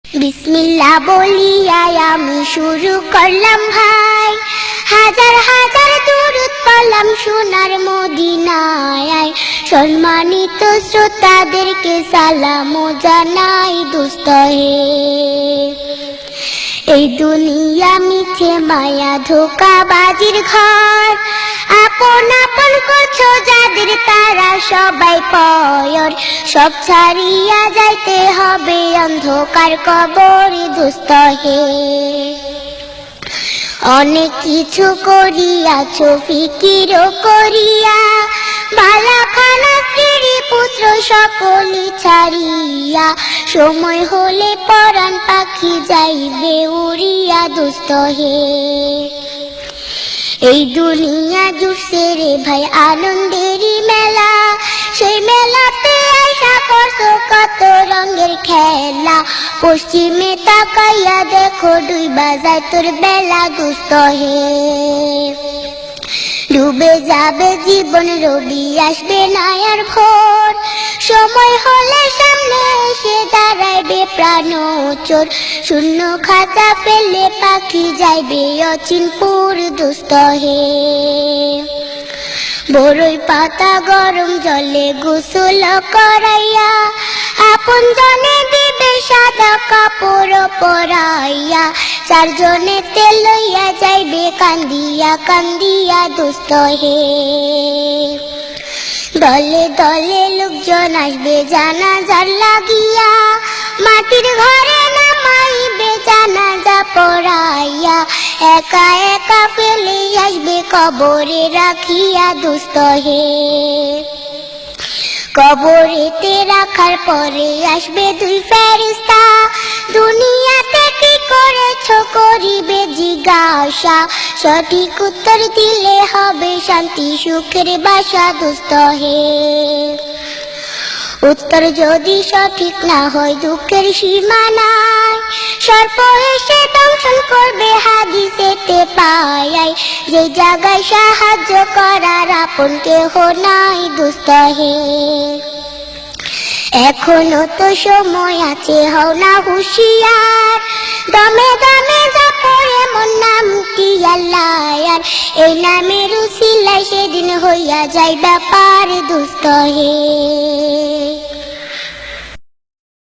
বিসমিল্লাহ বলিয়াই আমি শুরু করলাম ভাই, হাজার হাজার দুরূদ পড়লাম সোনার মদিনায়। সম্মানিত শ্রোতাদেরকে সালাম জানাই দোস্ত হে। এই দুনিয়া মিছে মায়া ধোঁকাবাজির ঘর, আপন আপন করছো যাদের তারা সবাই পয়র। সব ছাড়িয়া যাইতে হবে অন্ধকার কবরে দোস্ত হে। অনেক কিছু করিয়াছ ফিকির করিয়া, বালা খানা স্ত্রী পুত্র সকলি ছাড়িয়া। সময় হলে পরাণ পাখি যাইবে উড়িয়া দোস্ত হে। এই দুনিয়া জুড়ছে রে ভাই আনন্দেরই মেলা, সেই মেলাতে আশা করছো কত রঙের খেলা। পশ্চিমে তাকাইয়া দেখো ডুইবা যায় তোর বেলা দোস্ত হে। ডুবে যাবে জীবন রবি আসবে না আর ভোর, সময় হলে সামনে এসে দাঁড়াইবে প্রাণচোর। শূন্য খাঁচা ফেলে পাখি যাইবে অচিনপুর দোস্ত হে। বড়ই পাতা গরম জলে গোসল করাইয়া, আপন জনে দিবে সাদা কাপড় পরাইয়া। চারজনে তেল লইয়া যাইবে কান্দিয়া কান্দিয়া দোস্ত হে। দলে দলে লোকজন আসবে জানাজার লাগিয়া, মাটির ঘরে নামাইবে জানাজা পড়াইয়া। একা একা ফেলে আসবে কবরে রাখিয়া দোস্ত হে। কবরেতে রাখার পরে আসবে দুই ফেরেশতা, দুনিয়াতে কি করেছো করিবে জিজ্ঞাসা। সঠিক উত্তর দিলে হবে শান্তি সুখের বাসা দোস্ত হে। উত্তর যদি সঠিক না হয় দুঃখের সীমা নাই, সর্প এসে দংশন করবে হাদিসেতে পাই। যে জায়গায় সাহায্য করার আপন কেহ নাই দোস্ত হে। এখনো তো সময় আছে, হও না হুঁশিয়ার, দমে দমে জপরে মন নামটি আল্লাহ। এই নামের উসিলায় সেদিন হইয়া যায় ব্যাপার দোস্ত হে।